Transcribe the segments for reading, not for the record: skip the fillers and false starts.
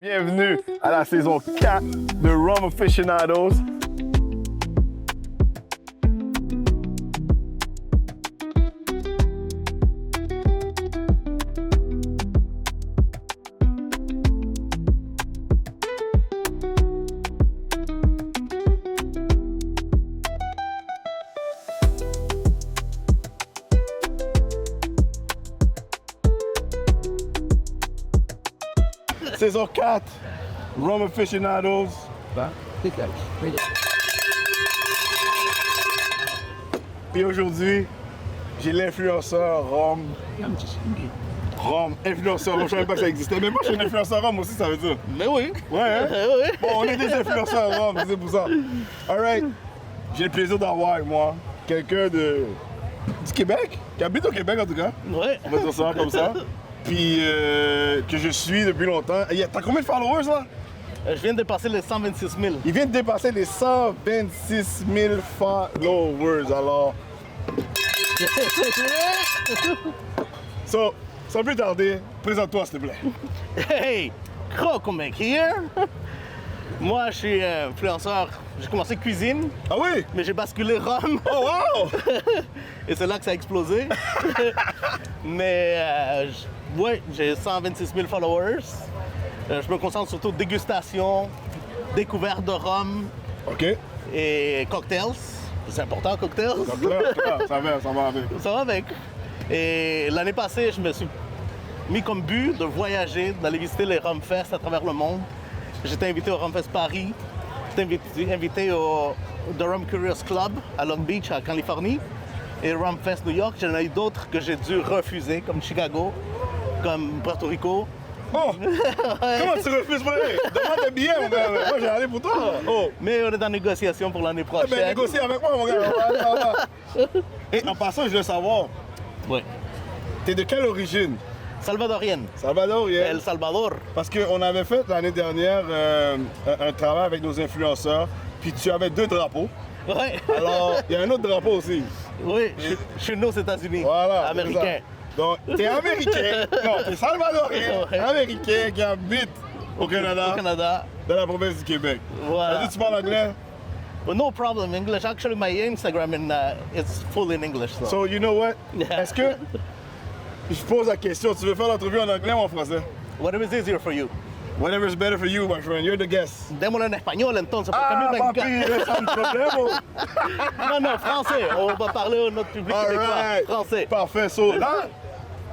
Bienvenue à la saison 4 de Rum Aficionados. Saison 4, Rum Aficionados. Et aujourd'hui, j'ai l'influenceur Rum. Influenceur Rum, je savais pas que ça existait. Mais moi, je suis un influenceur Rum aussi, ça veut dire. Mais oui. Ouais, hein? Oui. Bon, on est des influenceurs Rum, c'est pour ça. Alright. J'ai le plaisir d'avoir avec moi quelqu'un du Québec, qui habite au Québec en tout cas. Ouais. On va dire ça comme ça. Puis que je suis depuis longtemps. T'as combien de followers là? Je viens de passer les 126 000. Il vient de dépasser les 126 000 followers, alors. So, sans plus tarder, présente-toi s'il te plaît. Hey, Crocomec here. Moi, je suis influenceur. J'ai commencé cuisine, Ah oui? mais j'ai basculé rhum. Oh wow! Et c'est là que ça a explosé. Mais ouais, j'ai 126 000 followers. Je me concentre surtout dégustation, découverte de rhum OK. et cocktails. C'est important, cocktails. Donc là, ça va avec. Ça va avec. Et l'année passée, je me suis mis comme but de voyager, d'aller visiter les Rumfest à travers le monde. J'étais invité au Rumfest Paris, j'étais invité au The Rum Curious Club à Long Beach, en Californie, et Rumfest New York. J'en ai eu d'autres que j'ai dû refuser, comme Chicago, comme Puerto Rico. Oh! Comment tu refuses pas? Demande tes billets, mon gars. Moi, j'ai allé pour toi. Oh! Mais on est en négociation pour l'année Eh prochaine. ben, négocie avec moi, mon gars. Et en passant, je veux savoir, Ouais. t'es de quelle origine? Salvadorienne. Salvadorien. El Salvador. Parce qu'on avait fait l'année dernière un travail avec nos influenceurs, puis tu avais 2 drapeaux. Ouais. Alors, il y a un autre drapeau aussi. Oui, je suis né aux États-Unis. Voilà. Américain. c'est ça. Donc, t'es américain. Non, t'es salvadorien, Ouais. américain qui habite au Canada, Au Canada. dans la province du Québec. Voilà. Ça dit, tu parles anglais? Well, no problem English. Actually, my Instagram it's full in English. So. So, you know what? Est-ce que je pose la question, tu veux faire l'entrevue en anglais ou en français? Whatever is easier for you. Whatever's better for you, my friend. You're the guest. Démoslo en español entonces, porque a mí me papi, encanta. c'est un problème. Non, français. On va parler à notre public All québécois. right. Français. Parfait. So, là,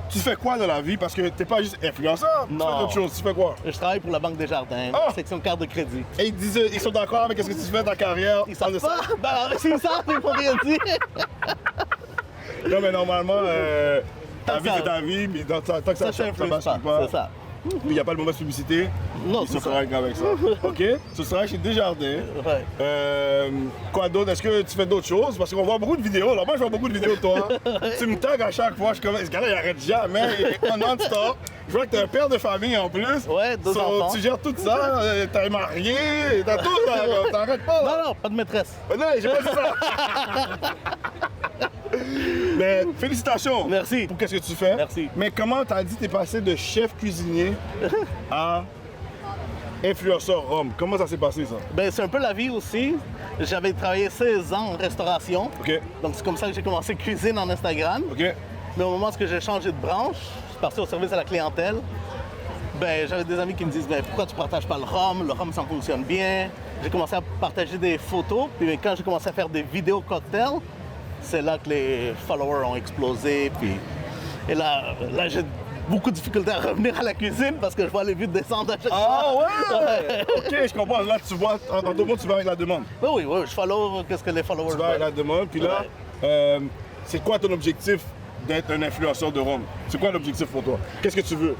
tu fais quoi dans la vie? Parce que t'es pas juste influenceur. Tu Non. fais d'autres choses. Tu fais quoi? Je travaille pour la Banque des Jardins, Ah! section carte de crédit. Et ils sont d'accord avec ce que tu fais dans ta carrière? Ils savent pas? Ben, s'ils savent, ils font rien dire. Non, mais normalement, ta vie, Ça- c'est ta vie, mais tant que Ça ça t'influence bascule pas, pas, c'est ça. il n'y a pas de mauvaise publicité. Non, Ils c'est se ça. travaillent avec ça. OK? Tu travailles chez Desjardins. Ouais. Quoi d'autre? Est-ce que tu fais d'autres choses? Parce qu'on voit beaucoup de vidéos. Là, moi, je vois beaucoup de vidéos de toi. Tu me tags à chaque fois. Je suis comme, ce gars-là, il arrête jamais. Il est non-stop. Je vois que t'es un père de famille en plus. Ouais, 2 enfants. Tu gères tout ça. T'es marié. T'as tout. T'arrêtes pas. Là. Non, pas de maîtresse. Non, j'ai pas dit ça. Mais félicitations. Merci. Pour qu'est-ce que tu fais. Merci. Mais comment t'as dit t'es passé de chef cuisinier à influenceur rhum? Comment ça s'est passé ça? Ben, c'est un peu la vie aussi. J'avais travaillé 16 ans en restauration. OK. Donc, c'est comme ça que j'ai commencé cuisine en Instagram. OK. Mais au moment où j'ai changé de branche, je suis parti au service à la clientèle. Ben, j'avais des amis qui me disent ben, pourquoi tu ne partages pas le rhum ça fonctionne bien. J'ai commencé à partager des photos, puis quand j'ai commencé à faire des vidéos cocktails, c'est là que les followers ont explosé. Puis... Et là j'ai beaucoup de difficultés à revenir à la cuisine parce que je vois les vues descendre à chaque Ah fois. ouais! OK, je comprends. Là, tu vois, en 2 mots, tu vas avec la demande. Oui, je follow qu'est-ce que les followers Tu vas avec la veulent. demande. Puis là, c'est quoi ton objectif d'être un influenceur de rhum? C'est quoi l'objectif pour toi? Qu'est-ce que tu veux?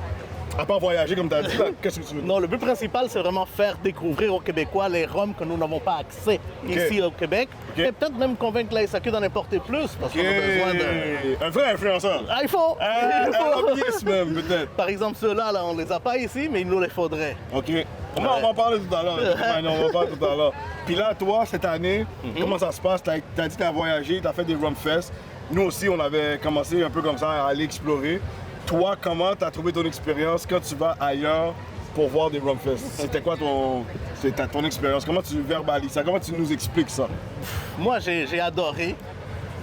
À part voyager, comme tu as dit, là, qu'est-ce que tu veux? Non, le but principal, c'est vraiment faire découvrir aux Québécois les rhums que nous n'avons pas accès ici au Québec. OK. Et peut-être même convaincre la SAQ d'en importer plus, parce qu'on a besoin de... Un vrai influenceur. Ah, il faut! Il Un faut. lobbyiste même, peut-être. Par exemple, ceux-là, là, on les a pas ici, mais il nous les faudrait. OK. On va en parler tout à l'heure. Ouais, non, on va en parler tout à l'heure. Puis là, toi, cette année, comment ça se passe? T'as dit que t'as voyagé, t'as fait des Rum Fest. Nous aussi, on avait commencé un peu comme ça à aller explorer. Toi, comment t'as trouvé ton expérience quand tu vas ailleurs pour voir des Rumfest? C'était quoi ton expérience? Comment tu verbalises ça? Comment tu nous expliques ça? Moi, j'ai adoré.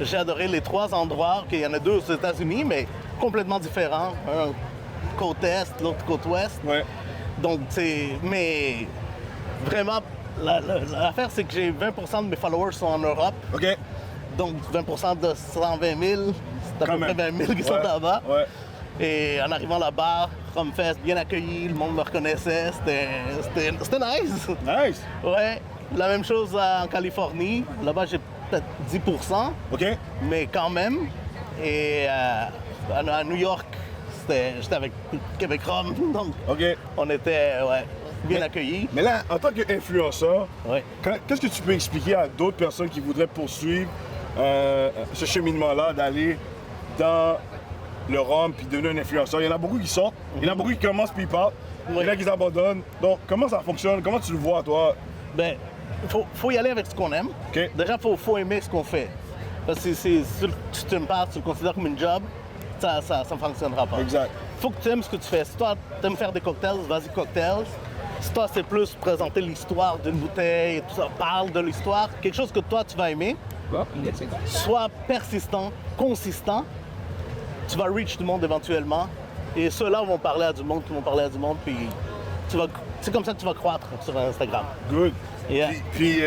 J'ai adoré les 3 endroits, qu'il y en a 2 aux États-Unis, mais complètement différents. Un côte est, l'autre côte ouest. Ouais. Donc, mais vraiment, l'affaire, c'est que j'ai 20% de mes followers sont en Europe. OK. Donc, 20% de 120 000, c'est à peu près 20 000 qui sont là-bas. Ouais. Et en arrivant là-bas, Rumfest, bien accueilli, le monde me reconnaissait, c'était nice. Nice. Ouais, la même chose en Californie. Là-bas, j'ai peut-être 10%, OK. mais quand même. Et à New York, j'étais avec Québec Rum, donc OK. on était bien accueillis. Mais là, en tant qu'influenceur, Ouais. qu'est-ce que tu peux expliquer à d'autres personnes qui voudraient poursuivre ce cheminement-là, d'aller dans le rhum puis devenir un influenceur? Il y en a beaucoup qui sortent, il y en a beaucoup qui commencent puis ils partent, il y en a qui abandonnent. Donc, comment ça fonctionne? Comment tu le vois, toi? Ben, faut y aller avec ce qu'on aime. OK. Déjà, faut aimer ce qu'on fait. Parce que si tu me parles, tu le considères comme une job, ça ne fonctionnera pas. Exact. Faut que tu aimes ce que tu fais. Si toi, tu aimes faire des cocktails, vas-y cocktails. Si toi, c'est plus présenter l'histoire d'une bouteille et tout ça, parle de l'histoire, quelque chose que toi, tu vas aimer, sois persistant, consistant, tu vas reach du monde éventuellement. Et ceux-là vont parler à du monde qui vont parler à du monde, puis c'est comme ça que tu vas croître sur Instagram. Good. Yeah. Puis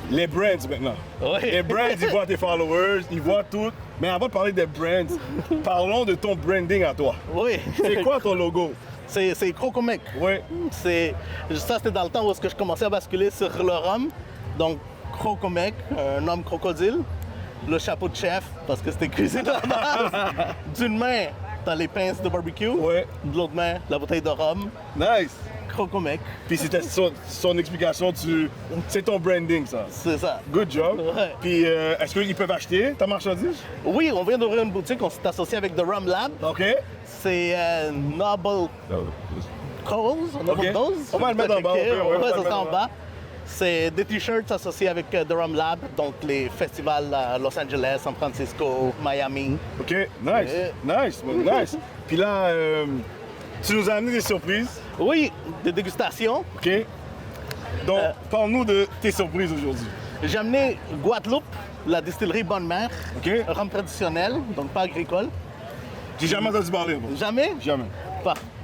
les brands maintenant. Oui. Les brands, ils voient tes followers, ils voient tout. Mais avant de parler des brands, parlons de ton branding à toi. Oui. C'est quoi ton logo? C'est Crocomec. Oui. Ça, c'était dans le temps où est-ce que je commençais à basculer sur le rhum. Donc, Crocomec, un homme crocodile. Le chapeau de chef, parce que c'était cuisine à la base. D'une main, t'as les pinces de barbecue. Ouais. De l'autre main, la bouteille de rhum. Nice. Crocomec. Puis c'était son explication, c'est ton branding, ça. C'est ça. Good job. Ouais. Puis est-ce qu'ils peuvent acheter ta marchandise? Oui, on vient d'ouvrir une boutique, on s'est associé avec The Rum Lab. OK. C'est Noble Cause. Noble OK. Cause. On va le mettre en bas. Ok, on va ouais, le ça mettre sera en bas. C'est des t-shirts associés avec The Rum Lab, donc les festivals à Los Angeles, San Francisco, Miami. OK. Nice. Nice. Nice. Puis là, tu nous as amené des surprises. Oui, des dégustations. OK. Donc, parle-nous de tes surprises aujourd'hui. J'ai amené Guadeloupe, la distillerie Bonne Mère, OK. rhum traditionnel, donc pas agricole. J'ai jamais entendu parler. Bon. Jamais. Jamais.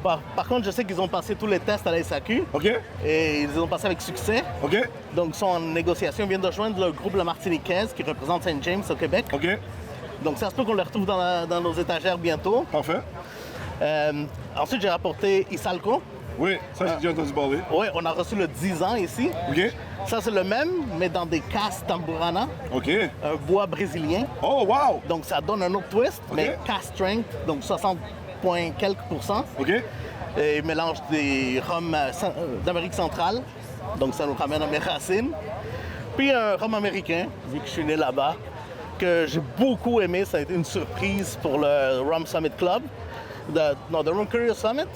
Par contre, je sais qu'ils ont passé tous les tests à la SAQ OK. et ils les ont passés avec succès. OK. Donc, ils sont en négociation. Ils viennent de rejoindre le groupe La Martiniquaise qui représente Saint James au Québec. OK. Donc, ça se peut qu'on les retrouve dans nos étagères bientôt. Parfait. Ensuite, j'ai rapporté Isalco. Oui, ça, j'ai déjà entendu parler. Oui, on a reçu le 10 ans ici. OK. Ça, c'est le même, mais dans des casses tamburana, OK. un bois brésilien. Oh, wow. Donc, ça donne un autre twist, mais cast strength, donc 60 point quelques %. OK. Et mélange des rhums d'Amérique centrale. Donc, ça nous ramène à mes racines. Puis un rhum américain, vu que je suis né là-bas, que j'ai beaucoup aimé. Ça a été une surprise pour le Rum Summit Club. The Rum Courier Summit.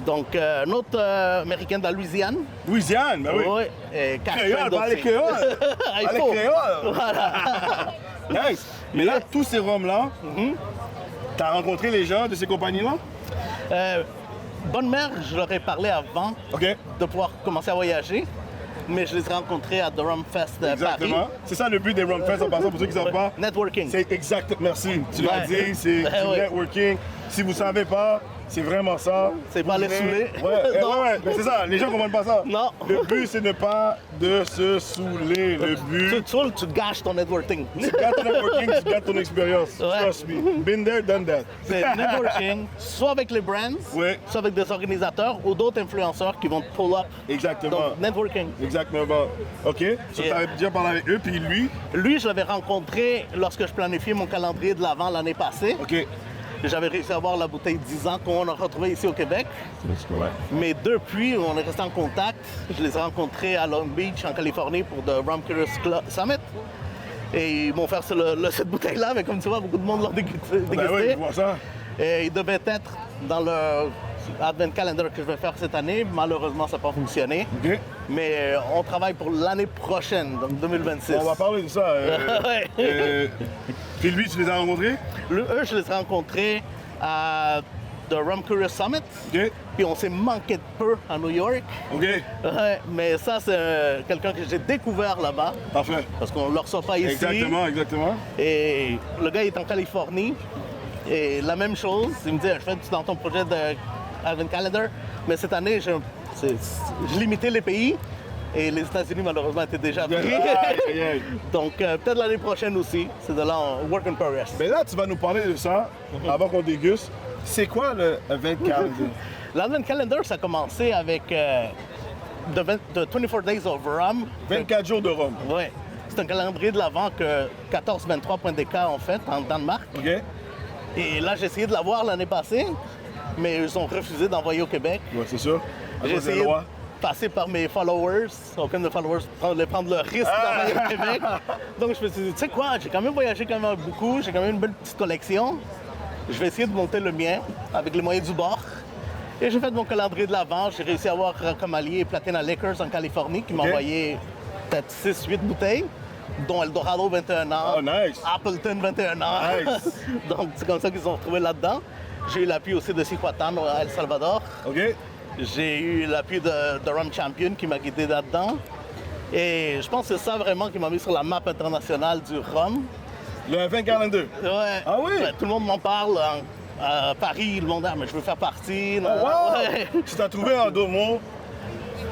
Donc, un autre américain de la Louisiane. Louisiane, ben oui. Oui. Et cast Créole, strength parlez aussi. créole. Il Parlez faut. créole. Voilà. Nice. Mais là, tous ces rhums-là, t'as rencontré les gens de ces compagnies-là? Bonne Mère, je leur ai parlé avant OK. de pouvoir commencer à voyager, mais je les ai rencontrés à The Rum Fest Paris. Exactement. C'est ça le but des Rum Fest, en passant pour ceux qui ne savent pas. Networking. C'est exact. Merci. Tu l'as Ouais. dit, c'est du Ouais. networking. Si vous ne savez pas, c'est vraiment ça. C'est pas les Vous saouler. Ouais, Non. ouais, mais c'est ça. Les gens ne comprennent pas ça. Non. Le but, c'est ne pas de se saouler. Le but, Tu gâches ton networking. tu gardes ton networking, tu gardes ton expérience. Ouais. Trust me. Been there, done that. C'est networking, soit avec les brands, Ouais. soit avec des organisateurs ou d'autres influenceurs qui vont te pull up. Exactement. Donc, networking. Exactement. OK. Tu Yeah. avais déjà parlé avec eux, puis lui. Lui, je l'avais rencontré lorsque je planifiais mon calendrier de l'Avent l'année passée. OK. J'avais réussi à avoir la bouteille 10 ans qu'on a retrouvée ici au Québec. Mais depuis, on est resté en contact. Je les ai rencontrés à Long Beach, en Californie, pour The Rum Courier Summit. Et ils m'ont offert cette bouteille-là, mais comme tu vois, beaucoup de monde l'a dégusté. Ben oui, je vois ça. Et il devait être dans le Advent Calendar que je vais faire cette année. Malheureusement, ça n'a pas fonctionné. OK. Mais on travaille pour l'année prochaine, donc 2026. On va parler de ça. Ouais. Puis lui, tu les as rencontrés? Eux, je les ai rencontrés à de Rum Curious Summit. OK. Puis on s'est manqué de peu à New York. OK. Ouais, mais ça, c'est quelqu'un que j'ai découvert là-bas. Parfait. Parce qu'on ne le reçoit pas ici. Exactement, exactement. Et le gars il est en Californie. Et la même chose, il me dit, je fais dans ton projet de Advent Calendar. Mais cette année, je limitais les pays. Et les États-Unis, malheureusement, étaient déjà pris. Aïe, aïe. Donc, peut-être l'année prochaine aussi. C'est de là en work in progress. Mais là, tu vas nous parler de ça avant qu'on déguste. C'est quoi le Advent Calendar? L'Advent Calendar, ça a commencé avec the 24 Days of Rum. 24 jours de rhum. Oui. C'est un calendrier de l'Avent que 1423.dk ont fait en Danemark. OK? Et là, j'ai essayé de l'avoir l'année passée, mais ils ont refusé d'envoyer au Québec. Ouais, c'est sûr. À J'ai cause des essayé de lois. passer par mes followers. Aucun de mes followers voulait prendre le risque d'envoyer au Québec. Donc, je me suis dit, tu sais quoi, j'ai quand même voyagé quand même beaucoup, j'ai quand même une belle petite collection. Je vais essayer de monter le mien avec les moyens du bord. Et j'ai fait mon calendrier de l'Avent. J'ai réussi à avoir comme allié Platina Liquors en Californie qui m'a OK. envoyé peut-être 6-8 bouteilles, dont Eldorado 21 ans, Oh, nice. Appleton 21 ans. Nice. Donc c'est comme ça qu'ils ont retrouvé là-dedans. J'ai eu l'appui aussi de Cihuatán à El Salvador. OK? J'ai eu l'appui de Rum Champion qui m'a guidé là-dedans. Et je pense que c'est ça vraiment qui m'a mis sur la map internationale du rhum. Le Advent Calendar. Ouais. Ah oui? Ouais, tout le monde m'en parle. À Paris, le monde, mais je veux faire partie. Oh, wow! Ouais. Tu t'as trouvé en 2 mots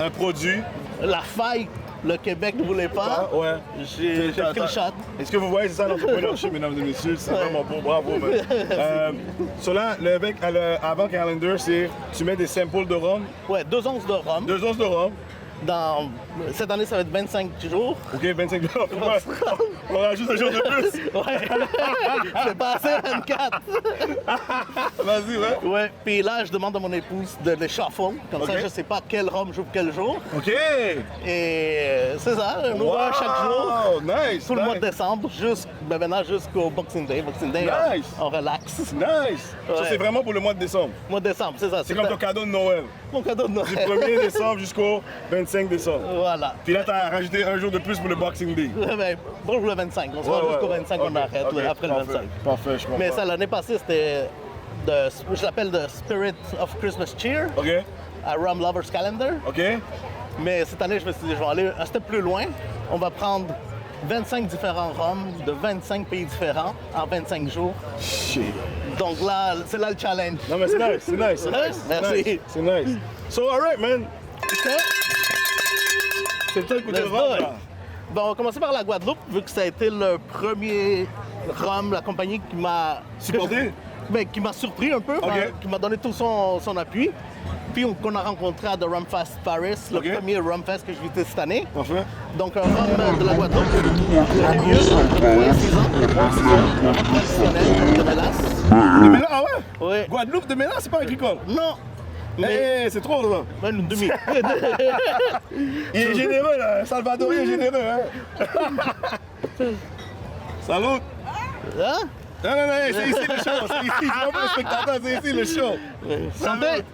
un produit. La faille, le Québec ne voulait pas. Ah, ouais. J'ai pris le shot. Est-ce que vous voyez, c'est ça l'entrepreneurship, mesdames et messieurs? C'est vraiment beau, bravo. Cela, avant Calendar, c'est tu mets des samples de rhum, Ouais, 2 onces de rhum. 2 onces de rhum. Cette année, ça va être 25 jours. OK, 25 dollars. On rajoute un jour de plus. Ouais. C'est passé 24. Vas-y, ouais. Ouais. Puis là, je demande à mon épouse de les shuffle. Comme OK. ça, je sais pas quel rhum j'ouvre quel jour. OK. Et c'est ça, on ouvre un chaque jour. Wow, nice. Tout le mois nice. de décembre, maintenant jusqu'au Boxing Day. Boxing Day, Nice. on relaxe. Nice. Ça, Ouais. c'est vraiment pour le mois de décembre. Mois de décembre, c'est ça. C'est comme ton cadeau de Noël. mon cadeau de Noël. Du 1er décembre jusqu'au 25 décembre. Voilà. Puis là, t'as rajouté un jour de plus pour le Boxing Day. Ben, bon, le 25. On se rend jusqu'au 25, on Ok, arrête ok, après le parfait, 25. Parfait, je comprends. Mais ça, l'année passée, c'était, je l'appelle The Spirit of Christmas Cheer OK, à Rum Lovers Calendar. OK. Mais cette année, je me suis dit, je vais aller un step plus loin. On va prendre 25 différents rums de 25 pays différents en 25 jours. Shit. Donc là, c'est là le challenge. Non, mais c'est nice, c'est nice, c'est nice. c'est Merci. nice, C'est nice. So, alright, man. C'est le temps de goûter le Let's rhum, do it. là. Bon, on va commencer par la Guadeloupe, vu que ça a été le premier rhum, la compagnie qui m'a... Supporté? Ben, qui m'a surpris un peu, Ok. qui m'a donné tout son appui. Puis qu'on a rencontré à The Rum Fest Paris, le Ok. premier Rum Fest que je visitais cette année. Parfait. Donc un rhum de la Guadeloupe, très vieux, 6 ans, un rhum traditionnel de mélasse. De mélange, ah ouais? Oui. Guadeloupe de mélange, c'est pas agricole. Non, Eh, mais c'est trop, ça. ben, une demi. Il est généreux, là. Un Salvadorien généreux, hein. Salut. Hein? Non, non, non, c'est ici le show. C'est ici, c'est pas pour le spectateur, c'est ici le show. Santé!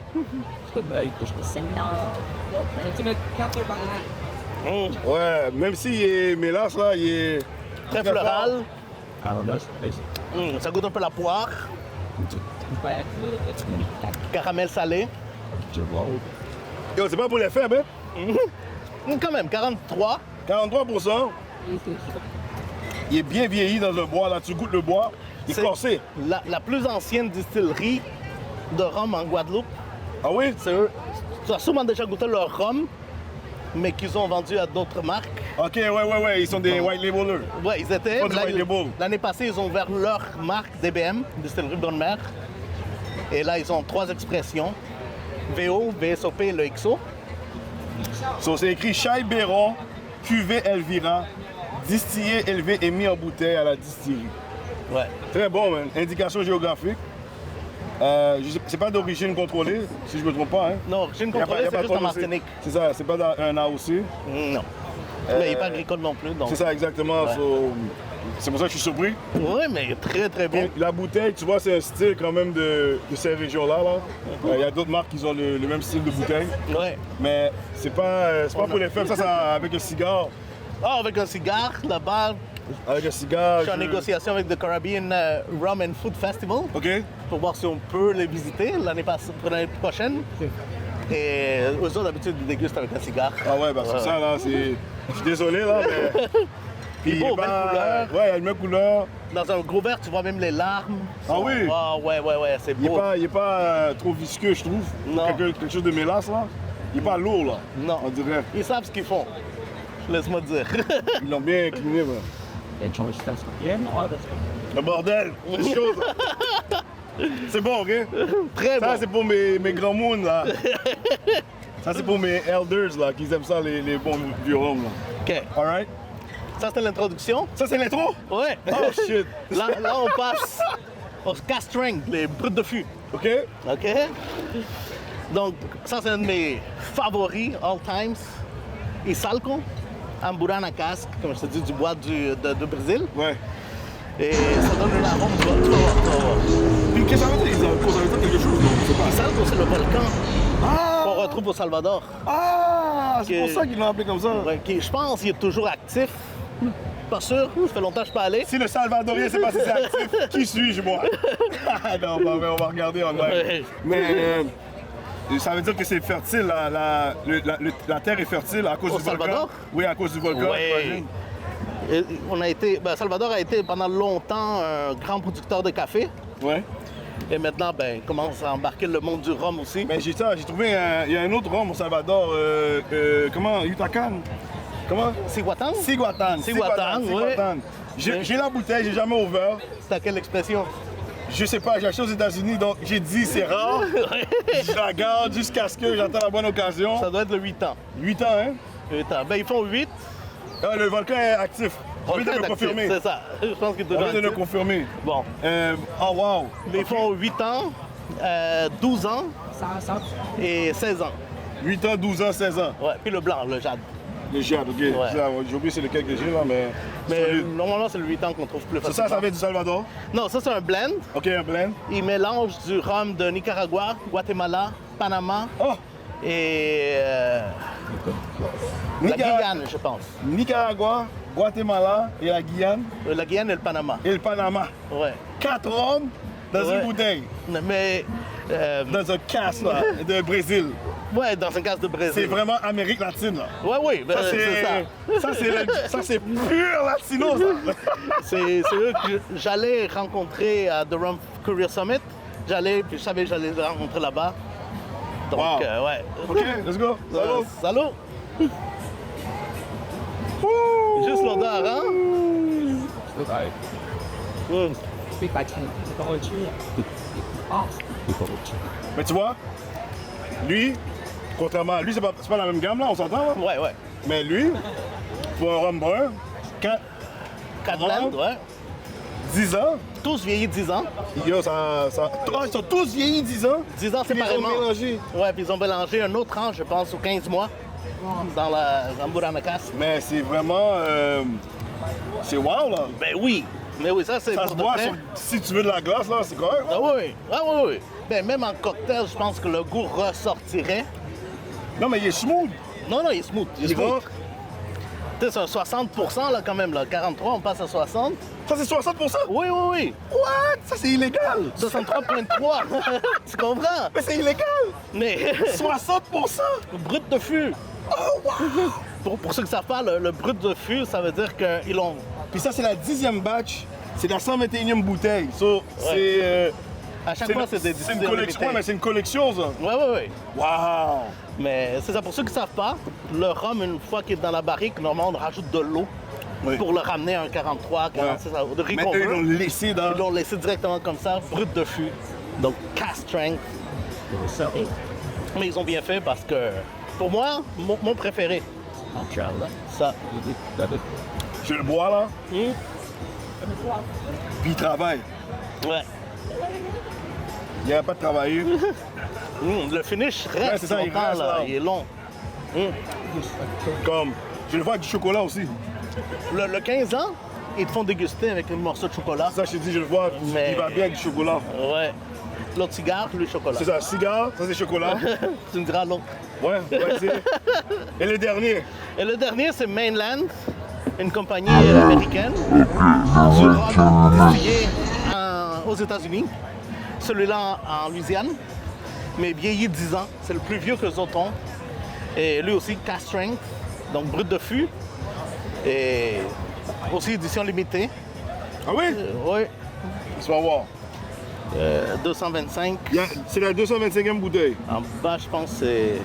Ouais, même s'il est mélange, là, il est... Très floral. Ça goûte un peu la poire. Caramel salé. Yo, c'est pas pour les faibles, hein? Quand même, 43. 43%. Il est bien vieilli dans le bois, là. Tu goûtes le bois, il est C'est corsé. la plus ancienne distillerie de rhum en Guadeloupe. Ah oui? C'est eux. Tu as sûrement déjà goûté leur rhum, mais qu'ils ont vendu à d'autres marques. OK, ouais. Ils sont des white labelers. Ouais, ils étaient. Pas du white label. L'année passée, ils ont ouvert leur marque DBM, Distillerie Bonne-Mère. Et là, ils ont 3 expressions. VO, VSOP et le XO. So, c'est écrit Chai Béron, cuvée Elvira, distillé, élevé et mis en bouteille à la distillerie. Ouais. Très bon, man. Indication géographique. C'est pas d'origine contrôlée, si je me trompe pas, hein? Non, origine Y a pas- contrôlée, y a c'est pas juste en de contrôle, Martinique. C'est ça, c'est pas dans un AOC. Non. Mais il n'est pas agricole non plus. Donc... C'est ça, exactement. Ouais. So, c'est pour ça que je suis surpris. Oui, mais très, très bon. Et la bouteille, tu vois, c'est un style quand même de ces régions-là. Il y a d'autres marques qui ont le même style de bouteille. Ouais. Mais c'est pas pour les faibles. Ça, c'est avec un cigare. Ah, avec un cigare, là-bas, Avec un cigare. Je suis en négociation avec The Caribbean Rum and Food Festival OK. pour voir si on peut les visiter pour l'année prochaine. Et eux autres, d'habitude, ils dégustent avec un cigare. Ah ouais, bah c'est ça, là, c'est... Je suis désolé, là, mais... Puis Il est beau, belle couleur. Ouais, il a une belle couleur. Dans un gros verre, tu vois même les larmes. Ah oui? Ah ouais, c'est Il beau. est pas trop visqueux, je trouve. Non. Quelque chose de mélasse, là. Il est pas lourd, là. Non. On dirait. Ils savent ce qu'ils font. Laisse-moi te dire. Ils l'ont bien incliné, là. Enjoy stuff again. Oh, that's Le bordel, c'est chaud, ça. C'est bon, OK? Très Ça, bon. c'est pour mes grands moons, là. Ça, c'est pour mes elders, là, qui aiment ça, les bons vieux rhums, là. OK. All right? Ça, c'était l'introduction. Ça, c'est l'intro? Ouais. Oh, shit. Là, on passe aux cast strength, les brutes de fût. OK? OK? Donc, ça, c'est un de mes favoris all times. Isalco, Amburana Cask, comme je te dis, du bois de Brésil. Ouais. Et ça donne un arôme, tu vas voir. Puis qu'est-ce que ça veut dire? Ça veut dire quelque chose, non? Je sais pas. Isalco, c'est le volcan Ah! qu'on retrouve au Salvador. Ah! C'est Que- pour ça qu'ils l'ont appelé comme ça. Ouais, qui, je pense qu'il est toujours actif. Pas sûr, ça fait longtemps que je suis pas allé. Si le Salvadorien sait pas si c'est actif, qui suis-je, moi? Non, on va regarder en vrai. Ouais. Mais ça veut dire que c'est fertile, la terre est fertile à cause Au du volcan? Salvador? Oui, à cause du volcan, Ouais. j'imagine. Et Salvador a été pendant longtemps un grand producteur de café. Ouais. Et maintenant, il commence à embarquer le monde du rhum aussi. Mais j'ai trouvé, il y a un autre rhum au Salvador, comment? Yutacan? Comment? Siguatan? Siguatan. Siguatan, ouais. J'ai la bouteille, j'ai jamais ouvert. C'est à quelle expression? Je sais pas, j'ai acheté aux États-Unis, donc j'ai dit c'est rare. Je la garde jusqu'à ce que j'attende la bonne occasion. Ça doit être le 8 ans. 8 ans, hein? 8 ans. Ils font 8. Ah, le volcan est actif. On vient de le Actif, confirmer. c'est ça. Je pense qu'il est On déjà vient de le actif. confirmer. Bon. Oh, wow. Ils font 8 ans, 12 ans et 16 ans. 8 ans, 12 ans, 16 ans. Ouais. Puis le blanc, le jade. Le jade, ok. J'ai oublié c'est lequel que j'ai là, mais. Mais solide. normalement, c'est le 8 ans qu'on trouve plus C'est facilement. ça vient du Salvador. Non, ça, c'est un blend. Ok, un blend. Il mélange du rhum de Nicaragua, Guatemala, Panama Oh! et la Guyane, je pense. Nicaragua, Guatemala et la Guyane La Guyane et le Panama. et le Panama. Ouais. 4 rhums dans Ouais. une bouteille. Mais, Dans un casse là, de Brésil. ouais, dans un cas de Brésil. C'est vraiment Amérique latine là. Ouais, oui, Ça, c'est ça. ça, c'est pur latino ça. C'est eux que j'allais rencontrer à The Rum Courier Summit. Puis je savais que j'allais les rencontrer là-bas. Donc, Wow. ouais. Ok, let's go. Salut. Salut. Juste l'odeur, hein? Look, I Mm. speak by 10. The whole tree. Off. Mais tu vois, lui, contrairement à lui, c'est pas la même gamme là, on s'entend là. Ouais, ouais. Mais lui, pour un rhum brun, 4 blends, ouais. 10 ans, Tous vieillis 10 ans. yo, ils sont tous vieillis 10 ans. 10 ans Puis ils ont séparément. mélangé. Ouais, puis ils ont mélangé un autre an, je pense, aux 15 mois, dans la Zamburanacas. Mais c'est vraiment. C'est wow là. Ben oui, mais oui, ça c'est Ça pour se de boit vrai. si tu veux de la glace là, c'est correct. Ah oui, oui. Ben même en cocktail, je pense que le goût ressortirait. Non, mais il est smooth. Non, il est smooth. Il est smooth. bon. Tu sais, c'est un 60% là quand même, là. 43, on passe à 60. Ça, c'est 60%. Oui. What? Ça, c'est illégal. 63,3. Tu comprends? Mais c'est illégal. Mais 60%. brut de fût. Oh, wow. Pour ceux qui ne savent pas, le brut de fût, ça veut dire qu'ils l'ont. Puis ça, c'est la 10e batch. C'est la 121e bouteille. So, c'est. À chaque fois, c'est des C'est une distributions collection. Ouais, mais limitées. c'est une collection, ça. Oui. Wow. Mais c'est ça, pour ceux qui ne savent pas, le rhum, une fois qu'il est dans la barrique, normalement, on rajoute de l'eau Oui. pour le ramener à un 43, 46, de riz Mais qu'on eux, ils veut. l'ont laissé dans. Ils l'ont laissé directement comme ça, brut de fût. Donc, cast strength. Mais ils ont bien fait parce que, pour moi, mon préféré, ça. Je le bois, là. Hum, Puis il travaille. Ouais. Il n'y a pas de travailler. Le finish Ouais, reste c'est ça, il longtemps, reste, là. là. Il est long. Comme. Je le vois avec du chocolat aussi. Le 15 ans, ils te font déguster avec un morceau de chocolat. Ça, je te dis, je le vois. Mais- Il va bien avec du chocolat. Ouais. L'autre cigare, le chocolat. C'est ça, cigare, ça c'est chocolat. Tu me diras l'autre. Ouais, c'est. Et le dernier. Et le dernier, c'est Mainland. une compagnie américaine du rhum distillé aux États-Unis. Celui-là en Louisiane, mais vieilli 10 ans. C'est le plus vieux que Zoton. Et lui aussi, cast strength, donc brut de fût. Et aussi édition limitée. Ah oui? Oui, Tu vas voir. 225. C'est la 225e bouteille. En bas, je pense que c'est...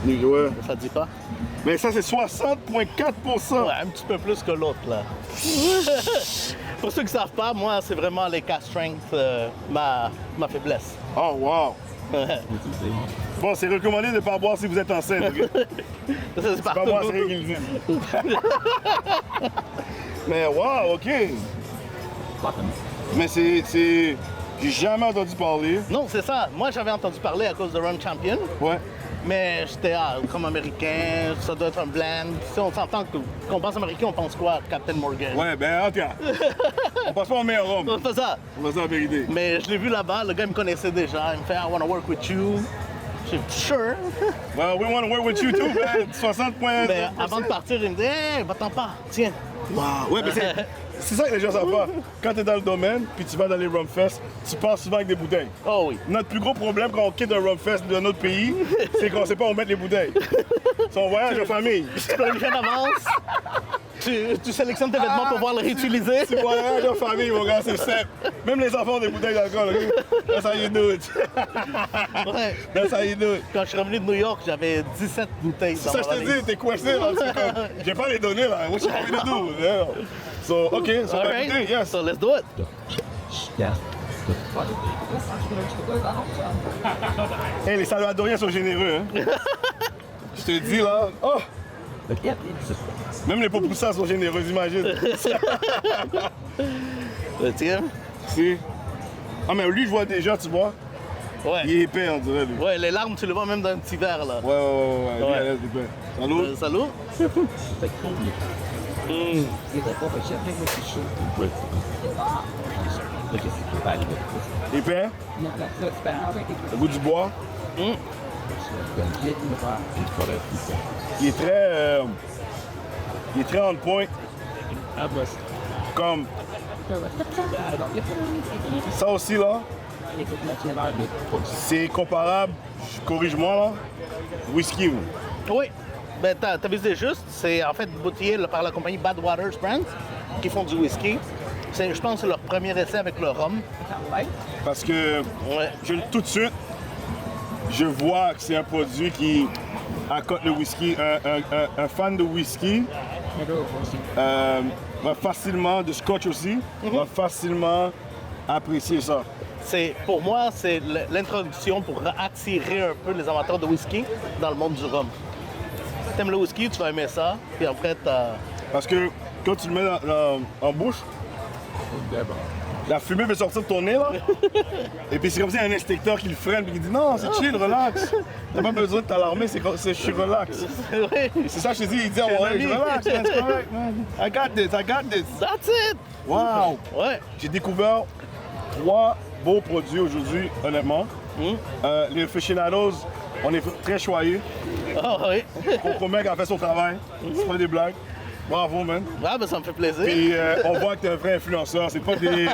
Ouais. Ça dit pas? Mais ça, c'est 60,4%. Ouais, un petit peu plus que l'autre, là. Pour ceux qui ne savent pas, moi, c'est vraiment les cast strength, ma faiblesse. Oh, wow. Bon, c'est recommandé de ne pas boire si vous êtes enceinte. Okay? C'est Pas moi, c'est rien qui le dit. Mais wow, OK. Mais c'est... J'ai jamais entendu parler. Non, c'est ça. Moi, j'avais entendu parler à cause de Rum Champion. Ouais. Mais j'étais comme américain, ça doit être un blend. Si on s'entend que quand on pense américain, on pense quoi? Captain Morgan. Ouais, ben, en tout cas, on passe pas au meilleur homme. C'est ça. On va dire la vérité. Mais je l'ai vu là-bas, le gars me connaissait déjà. Il me fait I want to work with you. J'ai dit sure. Well, we want to work with you too, man. 60 points. Mais avant de partir, il me dit hey, va-t'en pas, tiens. Wow. Ouais, mais c'est ça que les gens savent pas. Quand tu es dans le domaine, puis tu vas dans les Rum Fest, tu pars souvent avec des bouteilles. Oh oui. Notre plus gros problème quand on quitte un Rum Fest de notre pays, c'est qu'on sait pas où mettre les bouteilles. C'est un voyage en famille. Tu planifies en avance. Tu sélectionnes tes vêtements pour pouvoir les réutiliser. C'est un voyage en famille, mon gars, c'est simple. Même les enfants ont des bouteilles d'alcool. OK? That's how you do it. Ouais. That's how you do it. Quand je suis revenu de New York, j'avais 17 bouteilles dans Ça, ma je te valise. dis, t'es coincé là. Je vais pas les donner là. What you want me to do? Yeah. So, OK, so All la right. bouteille, yes. So let's do it. Yes. Hey, les Salvadoriens sont généreux, hein? Je te dis là. Oh! Même les Popoussas sont généreux, imagine. Tiens. Si. Ah, mais lui, je vois déjà, tu vois. Ouais. Il est épais, on dirait, lui. Ouais, les larmes, tu les vois même dans un petit verre là. Ouais. Lui, Ouais. il a l'air épais. Salut. Salut. Épais, le goût du bois. Il est très on point. Comme ça aussi là, c'est comparable, corrige-moi là, whisky. Oui. Ben, t'as visé juste. C'est en fait boutillé par la compagnie Badwater Brands qui font du whisky. Je pense que c'est leur premier essai avec le rhum. Parce que Ouais. tout de suite, je vois que c'est un produit qui accote le whisky. Un fan de whisky va facilement, de scotch aussi, va facilement apprécier ça. Pour moi, c'est l'introduction pour attirer un peu les amateurs de whisky dans le monde du rhum. T'aimes le whisky, tu vas aimer ça. Puis après, Parce que quand tu le mets en bouche, la fumée veut sortir de ton nez là. Et puis c'est comme si un inspecteur qui le freine et qui dit non, c'est chill, relax. T'as pas besoin de t'alarmer, je suis relax. Oui. C'est ça que je te dis, il dit à mon oreille, relax, man, c'est correct, man. I got this. That's it! Wow! Ouais. J'ai découvert 3 beaux produits aujourd'hui, honnêtement. Les aficionados, on est très choyés. Ah oui. Coco a fait son travail. C'est pas des blagues. Bravo, man. Ah, ben ça me fait plaisir. Puis on voit que t'es un vrai influenceur. C'est pas des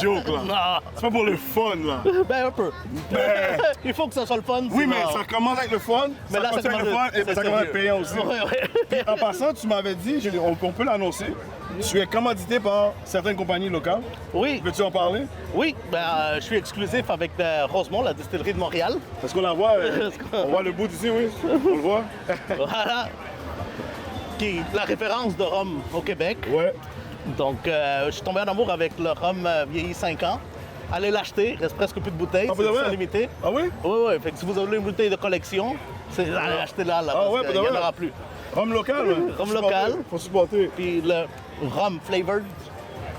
jokes, là. Non. C'est pas pour le fun, là. Ben un peu. Ben, Il faut que ça soit le fun. oui, mais sinon- ça commence avec le fun. Mais là, ça continue avec le commence- fun et c'est ça commence avec sérieux. payant aussi. Ouais. Puis en passant, tu m'avais dit, on peut l'annoncer, tu es commandité par certaines compagnies locales. Oui, Peux-tu en parler? oui. Ben, je suis exclusif avec Rosemont, la distillerie de Montréal. Parce qu'on la voit, on voit le bout d'ici, oui. On le voit. Voilà. Qui est la référence de rhum au Québec. Ouais. Donc, je suis tombé en amour avec le rhum vieilli 5 ans. Allez l'acheter, il reste presque plus de bouteilles, Ah, c'est pour de édition vrai? limitée. Ah oui? Oui, oui. Fait que si vous avez une bouteille de collection, allez l'acheter là, Ah parce ouais, qu'il pour de n'y en vrai? aura plus. Rhum local, ouais. Rhum Faut local. supporter, faut supporter. Puis le rhum flavored,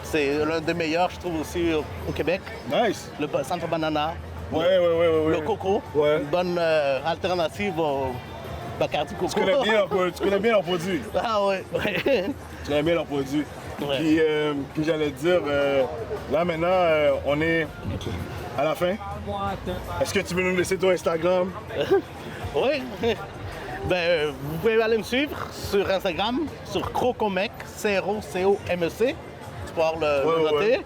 c'est l'un des meilleurs, je trouve, aussi au Québec. Nice. Le Centre Banana, Ouais. le coco, Ouais. une bonne alternative au Bacardi Coco. Tu connais bien leurs produits. Ah ouais, ouais. Tu connais bien leurs produits. Ouais. Puis j'allais te dire, là maintenant, on est à la fin. Est-ce que tu veux nous laisser ton Instagram? Oui. Vous pouvez aller me suivre sur Instagram, sur Crocomec, C-R-O-C-O-M-E-C. Tu peux pouvoir le noter.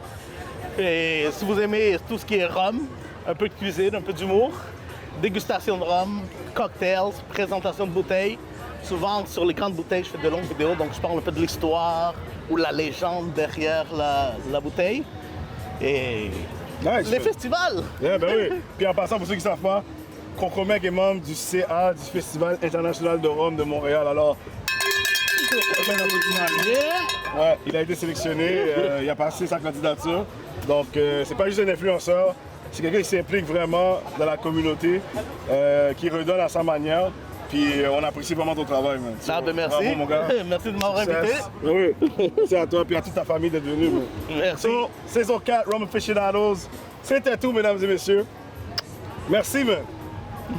Et si vous aimez tout ce qui est rhum, un peu de cuisine, un peu d'humour, dégustation de rhum, cocktails, présentation de bouteilles. Souvent, sur les grandes bouteilles, je fais de longues vidéos, donc je parle un peu de l'histoire ou la légende derrière la bouteille. Et Nice. les festivals! Yeah, ben oui. Puis en passant, pour ceux qui ne savent pas, Crocomec est membre du CA, du Festival international de Rhum de Montréal. Alors, ouais, il a été sélectionné, il a passé sa candidature. Donc, c'est pas juste un influenceur, c'est quelqu'un qui s'implique vraiment dans la communauté, qui redonne à sa manière. Puis on apprécie vraiment ton travail, man. Ah, ben merci. Bravo, mon gars. Merci de m'avoir invité. Ben oui, c'est à toi et à toute ta famille d'être venu. Man. Merci. So, saison 4, Rum Aficionados. C'était tout, mesdames et messieurs. Merci, man.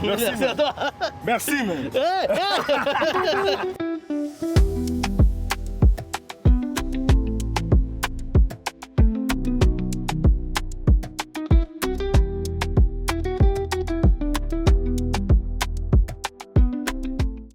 Merci à toi. Merci, man. Hey, hey.